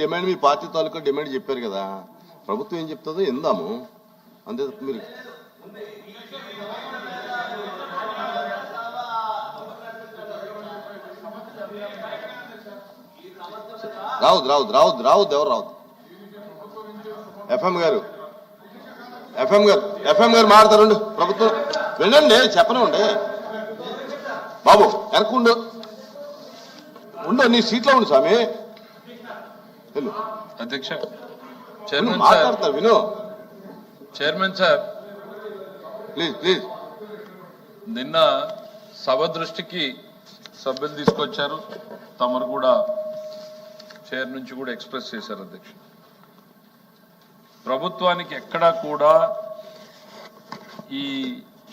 Demand మీ party తాలూకా demand చెప్పారు కదా, ప్రభుత్వం ఏం చెప్తుందో ఇందాము అంతే. మీరు రావద్దు రావద్దు రావద్దు రావద్దు ఎవరు రావద్దు. ఎఫ్ఎం గారు మాట్లాడతారండి. ప్రభుత్వం వెళ్ళండి, చెప్పనివ్వండి బాబు. వెనకుండు నీ సీట్లో ఉండు స్వామి. వెళ్ళు అధ్యక్ష. మాట్లాడతారు విను. Chairman sir, please. నిన్న సభ దృష్టికి సభ్యులు తీసుకొచ్చారు, తమరు కూడా చైర్ నుంచి కూడా ఎక్స్ప్రెస్ చేశారు అధ్యక్ష. ప్రభుత్వానికి ఎక్కడా కూడా ఈ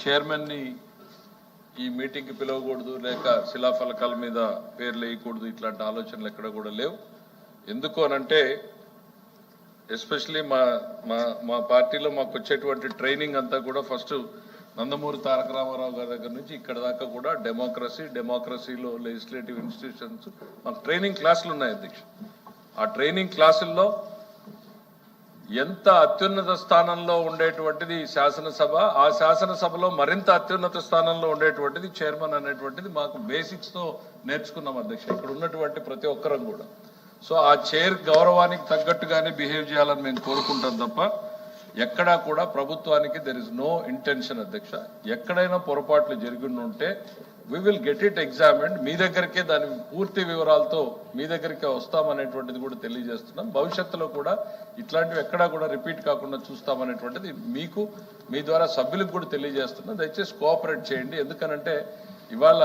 చైర్మన్ ని ఈ మీటింగ్కి పిలవకూడదు, లేక శిలాఫలకాల మీద పేర్లు వేయకూడదు, ఇట్లాంటి ఆలోచనలు ఎక్కడ కూడా లేవు. ఎందుకు అనంటే ఎస్పెషలీ మా పార్టీలో మాకు వచ్చేటువంటి ట్రైనింగ్ అంతా కూడా ఫస్ట్ నందమూరి తారక రామారావు గారి దగ్గర నుంచి ఇక్కడ దాకా కూడా డెమోక్రసీలో లెజిస్లేటివ్ ఇన్స్టిట్యూషన్స్ మాకు ట్రైనింగ్ క్లాసులు ఉన్నాయి అధ్యక్ష. ఆ ట్రైనింగ్ క్లాసుల్లో ఎంత అత్యున్నత స్థానంలో ఉండేటువంటిది శాసనసభ, ఆ శాసనసభలో మరింత అత్యున్నత స్థానంలో ఉండేటువంటిది చైర్మన్ అనేటువంటిది మాకు బేసిక్స్ తో నేర్చుకున్నాం అధ్యక్ష, ఇక్కడ ఉన్నటువంటి ప్రతి ఒక్కరం కూడా. సో ఆ చైర్ గౌరవానికి తగ్గట్టుగానే బిహేవ్ చేయాలని మేము కోరుకుంటాం తప్ప ఎక్కడా కూడా ప్రభుత్వానికి దెర్ ఇస్ నో ఇంటెన్షన్ అధ్యక్ష. ఎక్కడైనా పొరపాట్లు జరిగి ఉంటే we will get it examined. మీ దగ్గరికే దాని పూర్తి వివరాలతో మీ దగ్గరికే వస్తామనేటువంటిది కూడా తెలియజేస్తున్నాం. భవిష్యత్తులో కూడా ఇట్లాంటివి ఎక్కడా కూడా రిపీట్ కాకుండా చూస్తామనేటువంటిది మీకు మీ ద్వారా సభ్యులకు కూడా తెలియజేస్తున్నాం. దయచేసి కోఆపరేట్ చేయండి. ఎందుకనంటే ఇవాళ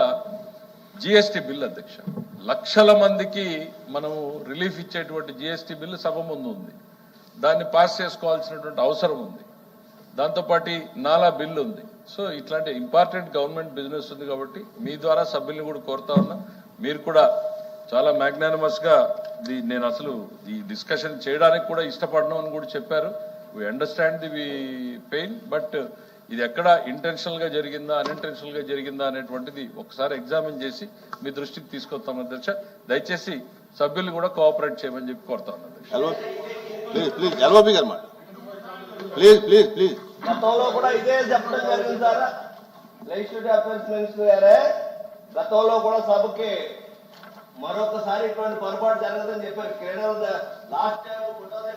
జిఎస్టీ బిల్ అధ్యక్ష, లక్షల మందికి మనము రిలీఫ్ ఇచ్చేటువంటి జిఎస్టీ బిల్లు సభ ముందు ఉంది. దాన్ని పాస్ చేసుకోవాల్సినటువంటి అవసరం ఉంది. దాంతోపాటు నాలా బిల్లు ఉంది. సో ఇట్లాంటి ఇంపార్టెంట్ గవర్నమెంట్ బిజినెస్ ఉంది కాబట్టి మీ ద్వారా సభ్యుల్ని కూడా కోరుతా ఉన్నా. మీరు కూడా చాలా మ్యాగ్నానిమస్ గా నేను అసలు ఈ డిస్కషన్ చేయడానికి కూడా ఇష్టపడను అని కూడా చెప్పారు. We understand the pain, but ఇది ఎక్కడ ఇంటెన్షనల్ గా జరిగిందా అన్ఇంటెన్షనల్ గా జరిగిందా అనేటువంటిది ఒకసారి ఎగ్జామిన్ చేసి మీ దృష్టికి తీసుకొస్తాం అధ్యక్ష. దయచేసి సభ్యులు కూడా కోఆపరేట్ చేయమని చెప్పి కోరుతా ఉన్నాను అధ్యక్ష. గతంలో కూడా ఇదే చెప్పడం జరిగింది సార్. లెజిస్లేటివ్ అఫైర్స్ మినిస్టర్ గారే గతంలో కూడా సభకి మరొకసారి ఇటువంటి పొరపాటు జరగదని చెప్పారు. క్రీడలు లాస్ట్ టైం 2000